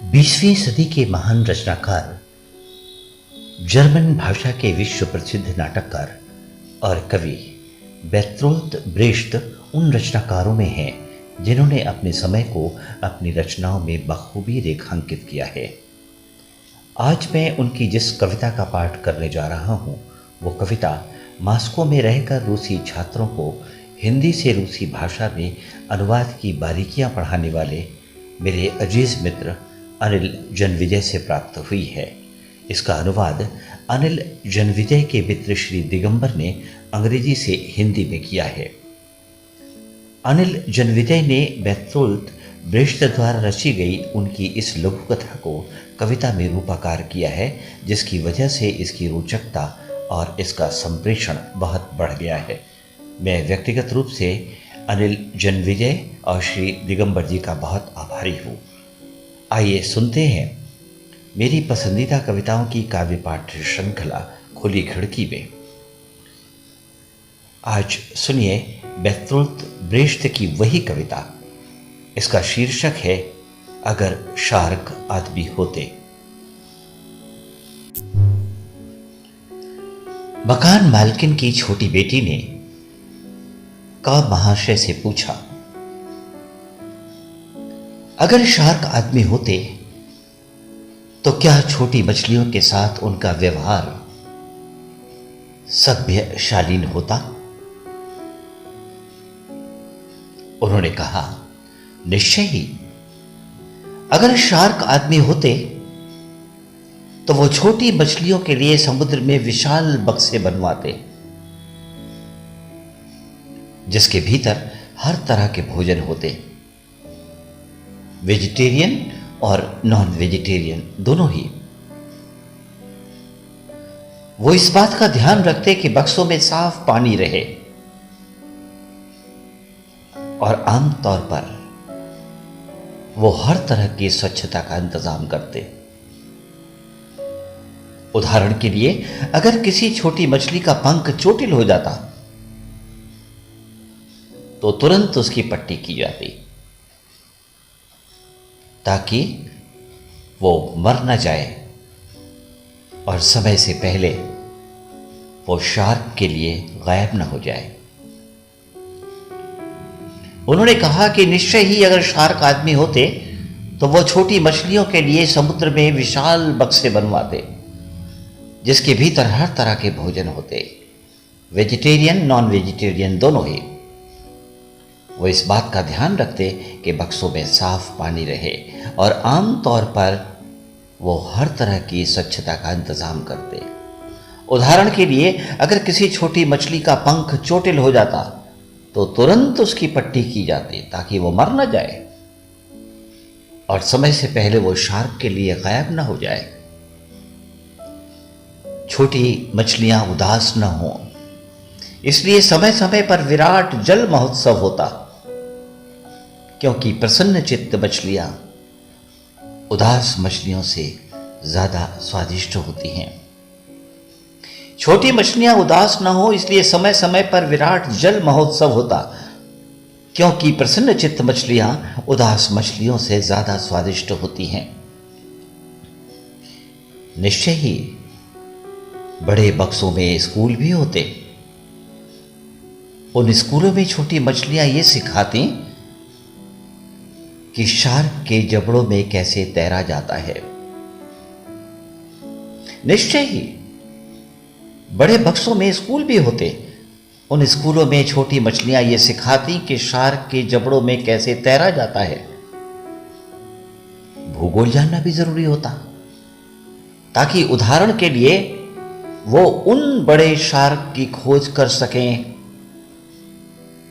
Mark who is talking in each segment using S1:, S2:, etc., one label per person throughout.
S1: 20वीं सदी के महान रचनाकार, जर्मन भाषा के विश्व प्रसिद्ध नाटककार और कवि बेर्तोल्त ब्रेख्त उन रचनाकारों में हैं जिन्होंने अपने समय को अपनी रचनाओं में बखूबी रेखांकित किया है। आज मैं उनकी जिस कविता का पाठ करने जा रहा हूँ वो कविता मॉस्को में रहकर रूसी छात्रों को हिंदी से रूसी भाषा में अनुवाद की बारीकियां पढ़ाने वाले मेरे अजीज मित्र अनिल जन्विजय से प्राप्त हुई है। इसका अनुवाद अनिल जन्विजय के मित्र श्री दिगंबर ने अंग्रेजी से हिंदी में किया है। अनिल जन्विजय ने बेर्तोल्त ब्रेख्त द्वारा रची गई उनकी इस लघु कथा को कविता में रूपाकार किया है, जिसकी वजह से इसकी रोचकता और इसका संप्रेषण बहुत बढ़ गया है। मैं व्यक्तिगत रूप से अनिल जन्विजय और श्री दिगंबर जी का बहुत आभारी हूँ। आइए सुनते हैं मेरी पसंदीदा कविताओं की काव्य पाठ श्रृंखला खुली खिड़की में। आज सुनिए बेर्तोल्त ब्रेख्त की वही कविता। इसका शीर्षक है अगर शार्क आदमी होते। मकान मालकिन की छोटी बेटी ने का महाशय से पूछा, अगर शार्क आदमी होते तो क्या छोटी मछलियों के साथ उनका व्यवहार सभ्य शालीन होता? उन्होंने कहा, निश्चय ही। अगर शार्क आदमी होते तो वो छोटी मछलियों के लिए समुद्र में विशाल बक्से बनवाते, जिसके भीतर हर तरह के भोजन होते, वेजिटेरियन और नॉन वेजिटेरियन दोनों ही। वो इस बात का ध्यान रखते कि बक्सों में साफ पानी रहे और आमतौर पर वो हर तरह की स्वच्छता का इंतजाम करते। उदाहरण के लिए, अगर किसी छोटी मछली का पंख चोटिल हो जाता तो तुरंत उसकी पट्टी की जाती ताकि वो मर न जाए और समय से पहले वो शार्क के लिए गायब न हो जाए। उन्होंने कहा कि निश्चय ही अगर शार्क आदमी होते तो वो छोटी मछलियों के लिए समुद्र में विशाल बक्से बनवाते, जिसके भीतर हर तरह के भोजन होते, वेजिटेरियन नॉन वेजिटेरियन दोनों ही। वो इस बात का ध्यान रखते कि बक्सों में साफ पानी रहे और आमतौर पर वो हर तरह की स्वच्छता का इंतजाम करते। उदाहरण के लिए, अगर किसी छोटी मछली का पंख चोटिल हो जाता तो तुरंत उसकी पट्टी की जाती ताकि वो मर न जाए और समय से पहले वो शार्क के लिए गायब न हो जाए। छोटी मछलियां उदास न हों, इसलिए समय समय पर विराट जल महोत्सव होता, क्योंकि प्रसन्न चित्त मछलियां उदास मछलियों से ज्यादा स्वादिष्ट होती हैं। छोटी मछलियां उदास न हो, इसलिए समय समय पर विराट जल महोत्सव होता, क्योंकि प्रसन्न चित्त मछलियां उदास मछलियों से ज्यादा स्वादिष्ट होती हैं। निश्चय ही बड़े बक्सों में स्कूल भी होते। उन स्कूलों में छोटी मछलियां ये सिखाती कि शार्क के जबड़ों में कैसे तैरा जाता है। निश्चय ही बड़े बक्सों में स्कूल भी होते। उन स्कूलों में छोटी मछलियां ये सिखाती कि शार्क के जबड़ों में कैसे तैरा जाता है। भूगोल जानना भी जरूरी होता, ताकि उदाहरण के लिए वो उन बड़े शार्क की खोज कर सकें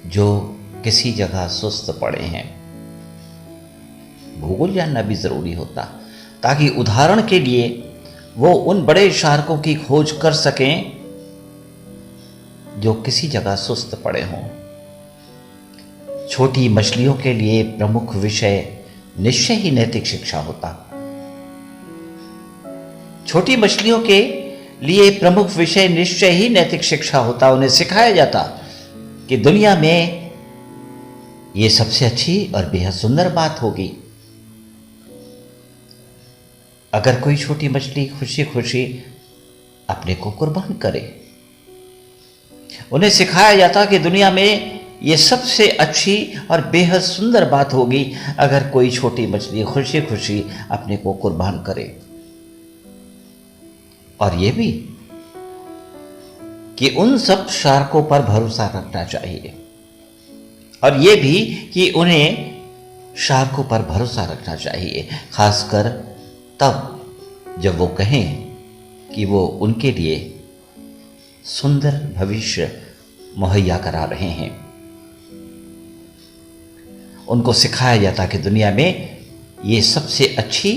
S1: जो किसी जगह सुस्त पड़े हैं। भूगोल जानना भी जरूरी होता, ताकि उदाहरण के लिए वो उन बड़े शार्कों की खोज कर सकें जो किसी जगह सुस्त पड़े हों। छोटी मछलियों के लिए प्रमुख विषय निश्चय ही नैतिक शिक्षा होता। छोटी मछलियों के लिए प्रमुख विषय निश्चय ही नैतिक शिक्षा होता। उन्हें सिखाया जाता कि दुनिया में ये सबसे अच्छी और बेहद सुंदर बात होगी अगर कोई छोटी मछली खुशी खुशी अपने को कुर्बान करे। उन्हें सिखाया जाता कि दुनिया में ये सबसे अच्छी और बेहद सुंदर बात होगी अगर कोई छोटी मछली खुशी खुशी अपने को कुर्बान करे। और ये भी कि उन सब शार्कों पर भरोसा रखना चाहिए, और ये भी कि उन्हें शार्कों पर भरोसा रखना चाहिए, खासकर तब जब वो कहें कि वो उनके लिए सुंदर भविष्य मुहैया करा रहे हैं। उनको सिखाया जाता कि दुनिया में ये सबसे अच्छी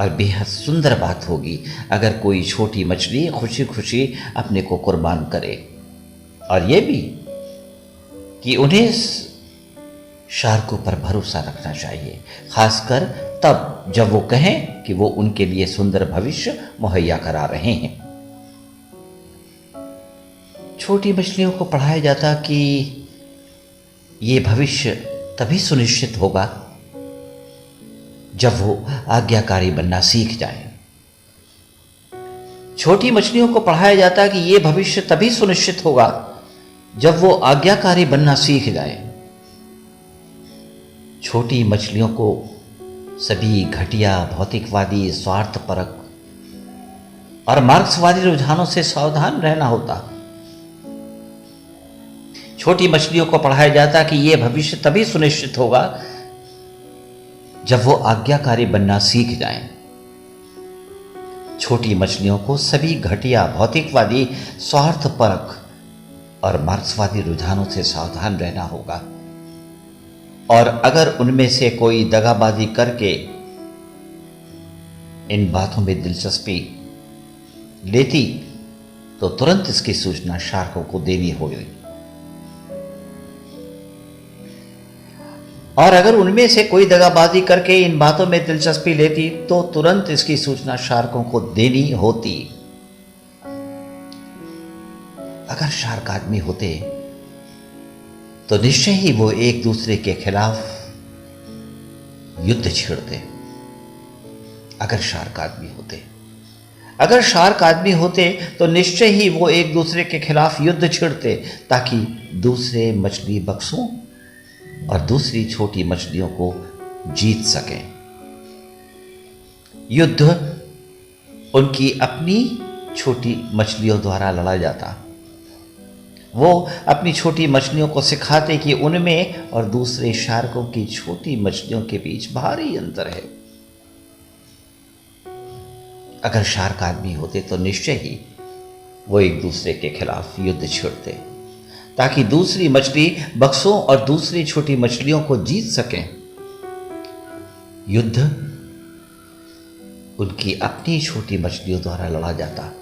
S1: और बेहद सुंदर बात होगी अगर कोई छोटी मछली खुशी खुशी अपने को कुर्बान करे, और ये भी कि उन्हें शार्कों पर भरोसा रखना चाहिए, खासकर तब जब वो कहें कि वो उनके लिए सुंदर भविष्य मुहैया करा रहे हैं। छोटी मछलियों को पढ़ाया जाता कि ये भविष्य तभी सुनिश्चित होगा जब वो आज्ञाकारी बनना सीख जाए। छोटी मछलियों को पढ़ाया जाता कि ये भविष्य तभी सुनिश्चित होगा जब वो आज्ञाकारी बनना सीख जाए। छोटी मछलियों को सभी घटिया भौतिकवादी, स्वार्थपरक और मार्क्सवादी रुझानों से सावधान रहना होता। छोटी मछलियों को पढ़ाया जाता कि यह भविष्य तभी सुनिश्चित होगा जब वो आज्ञाकारी बनना सीख जाएं। छोटी मछलियों को सभी घटिया भौतिकवादी, स्वार्थपरक और मार्क्सवादी रुझानों से सावधान रहना होगा, और अगर उनमें से कोई दगाबाजी करके इन बातों में दिलचस्पी लेती तो तुरंत इसकी सूचना शार्कों को देनी होगी, और अगर उनमें से कोई दगाबाजी करके इन बातों में दिलचस्पी लेती तो तुरंत इसकी सूचना शार्कों को देनी होती। अगर शार्क आदमी होते तो निश्चय ही वो एक दूसरे के खिलाफ युद्ध छेड़ते। अगर शार्क आदमी होते तो निश्चय ही वो एक दूसरे के खिलाफ युद्ध छेड़ते, ताकि दूसरे मछली बक्सों और दूसरी छोटी मछलियों को जीत सकें। युद्ध उनकी अपनी छोटी मछलियों द्वारा लड़ा जाता। वो अपनी छोटी मछलियों को सिखाते कि उनमें और दूसरे शार्कों की छोटी मछलियों के बीच भारी अंतर है। अगर शार्क आदमी होते तो निश्चय ही वो एक दूसरे के खिलाफ युद्ध छेड़ते, ताकि दूसरी मछली बक्सों और दूसरी छोटी मछलियों को जीत सकें। युद्ध उनकी अपनी छोटी मछलियों द्वारा लड़ा जाता।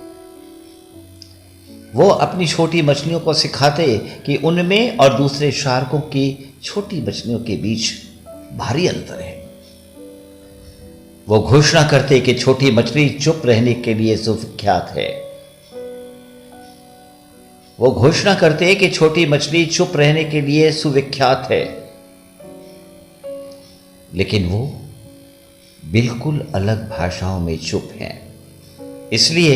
S1: वो अपनी छोटी मछलियों को सिखाते कि उनमें और दूसरे शार्कों की छोटी मछलियों के बीच भारी अंतर है। वो घोषणा करते कि छोटी मछली चुप रहने के लिए सुविख्यात है। वो घोषणा करते कि छोटी मछली चुप रहने के लिए सुविख्यात है, लेकिन वो बिल्कुल अलग भाषाओं में चुप हैं। इसलिए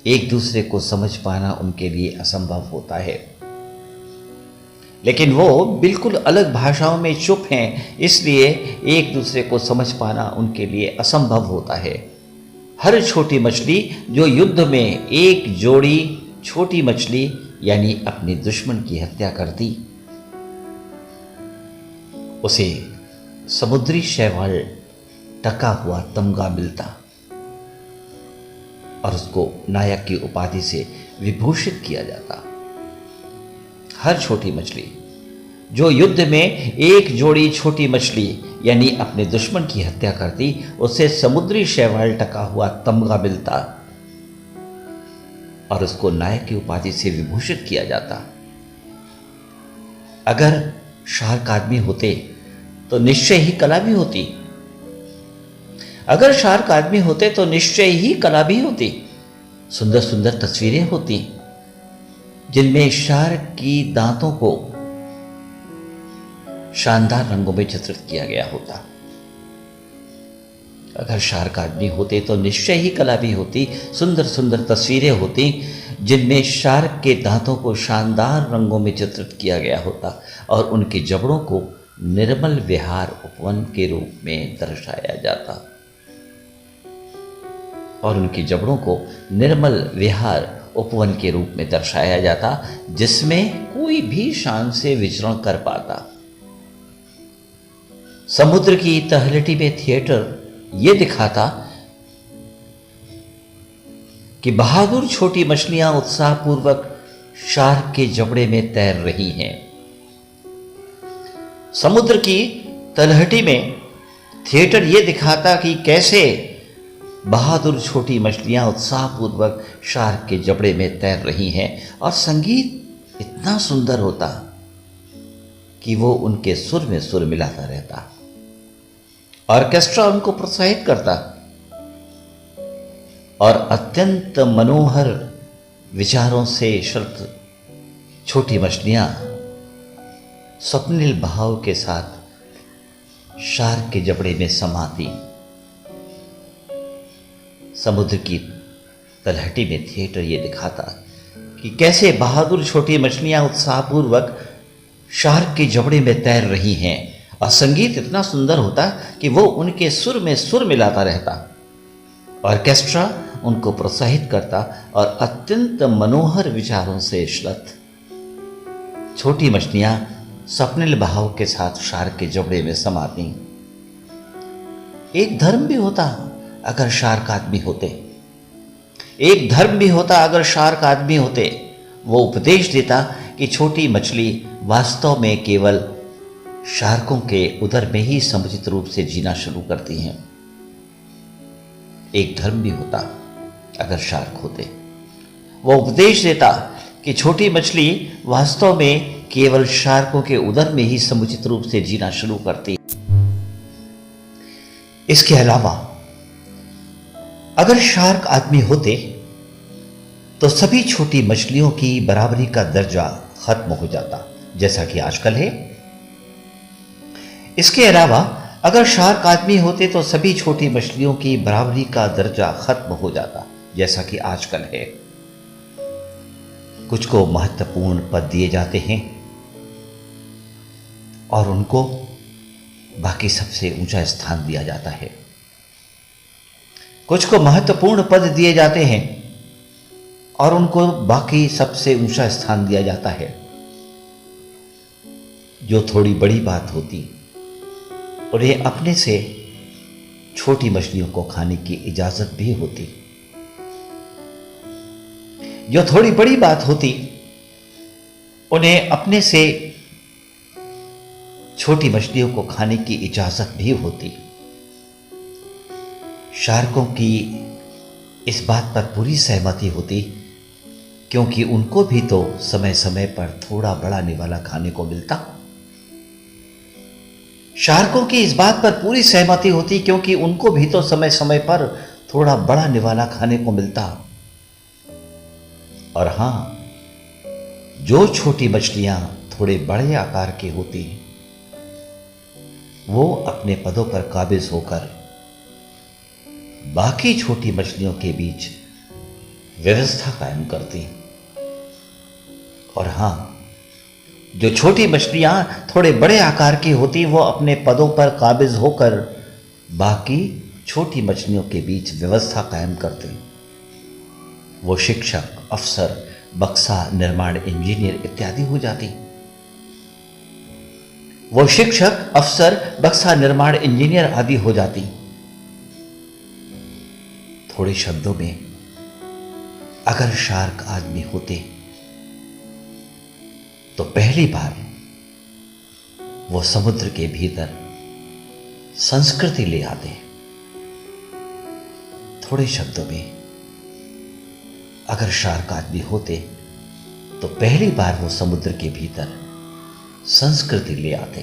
S1: एक दूसरे को समझ पाना उनके लिए असंभव होता है। लेकिन वो बिल्कुल अलग भाषाओं में चुप हैं, इसलिए एक दूसरे को समझ पाना उनके लिए असंभव होता है। हर छोटी मछली जो युद्ध में एक जोड़ी छोटी मछली यानी अपने दुश्मन की हत्या करती, उसे समुद्री शैवाल टका हुआ तमगा मिलता और उसको नायक की उपाधि से विभूषित किया जाता। हर छोटी मछली जो युद्ध में एक जोड़ी छोटी मछली यानी अपने दुश्मन की हत्या करती, उसे समुद्री शैवाल टका हुआ तमगा मिलता और उसको नायक की उपाधि से विभूषित किया जाता। अगर शार्क आदमी होते तो निश्चय ही कला भी होती। अगर शार्क आदमी होते तो निश्चय ही कला भी होती। सुंदर सुंदर तस्वीरें होती जिनमें शार्क की दांतों को शानदार रंगों में चित्रित किया गया होता। अगर शार्क आदमी होते तो निश्चय ही कला भी होती, सुंदर सुंदर तस्वीरें होती जिनमें शार्क के दांतों को शानदार रंगों में चित्रित किया गया होता और उनके जबड़ों को निर्मल विहार उपवन के रूप में दर्शाया जाता। और उनके जबड़ों को निर्मल विहार उपवन के रूप में दर्शाया जाता जिसमें कोई भी शान से विचरण कर पाता। समुद्र की तलहटी में थिएटर ये दिखाता कि बहादुर छोटी मछलियां उत्साहपूर्वक शार्क के जबड़े में तैर रही हैं। समुद्र की तलहटी में थिएटर ये दिखाता कि कैसे बहादुर छोटी मछलियां उत्साहपूर्वक शार्क के जबड़े में तैर रही हैं और संगीत इतना सुंदर होता कि वो उनके सुर में सुर मिलाता रहता। ऑर्केस्ट्रा उनको प्रोत्साहित करता और अत्यंत मनोहर विचारों से श्रुत छोटी मछलियां स्वप्निल भाव के साथ शार्क के जबड़े में समाती। समुद्र की तलहटी में थिएटर ये दिखाता कि कैसे बहादुर छोटी मछलियां उत्साहपूर्वक शार्क के जबड़े में तैर रही हैं और संगीत इतना सुंदर होता कि वो उनके सुर में सुर मिलाता रहता। ऑर्केस्ट्रा उनको प्रोत्साहित करता और अत्यंत मनोहर विचारों से श्रुत छोटी मछलियां स्वप्निल भाव के साथ शार्क के जबड़े में समाती। एक धर्म भी होता अगर शार्क आदमी होते, एक धर्म भी होता अगर शार्क आदमी होते। वो उपदेश देता कि छोटी मछली वास्तव में केवल शार्कों के उदर में ही समुचित रूप से जीना शुरू करती हैं। एक धर्म भी होता अगर शार्क होते। वो उपदेश देता कि छोटी मछली वास्तव में केवल शार्कों के उदर में ही समुचित रूप से जीना शुरू करती। इसके अलावा अगर शार्क आदमी होते तो सभी छोटी मछलियों की बराबरी का दर्जा खत्म हो जाता, जैसा कि आजकल है। इसके अलावा अगर शार्क आदमी होते तो सभी छोटी मछलियों की बराबरी का दर्जा खत्म हो जाता, जैसा कि आजकल है। कुछ को महत्वपूर्ण पद दिए जाते हैं और उनको बाकी सबसे ऊंचा स्थान दिया जाता है। कुछ को महत्वपूर्ण पद दिए जाते हैं और उनको बाकी सबसे ऊंचा स्थान दिया जाता है। जो थोड़ी बड़ी बात होती उन्हें अपने से छोटी मछलियों को खाने की इजाजत भी होती। जो थोड़ी बड़ी बात होती उन्हें अपने से छोटी मछलियों को खाने की इजाजत भी होती। शार्कों की इस बात पर पूरी सहमति होती क्योंकि उनको भी तो समय समय पर थोड़ा बड़ा निवाला खाने को मिलता। शार्कों की इस बात पर पूरी सहमति होती क्योंकि उनको भी तो समय समय पर थोड़ा बड़ा निवाला खाने को मिलता। और हां, जो छोटी मछलियां थोड़े बड़े आकार की होती वो अपने पदों पर काबिज होकर बाकी छोटी मछलियों के बीच व्यवस्था कायम करती। और हां, जो छोटी मछलियां थोड़े बड़े आकार की होती वो अपने पदों पर काबिज होकर बाकी छोटी मछलियों के बीच व्यवस्था कायम करते। वो शिक्षक, अफसर, बक्सा निर्माण इंजीनियर इत्यादि हो जाती। वो शिक्षक, अफसर, बक्सा निर्माण इंजीनियर आदि हो जाती। थोड़े शब्दों में अगर शार्क आदमी होते तो पहली बार वो समुद्र के भीतर संस्कृति ले आते। थोड़े शब्दों में अगर शार्क आदमी होते तो पहली बार वो समुद्र के भीतर संस्कृति ले आते।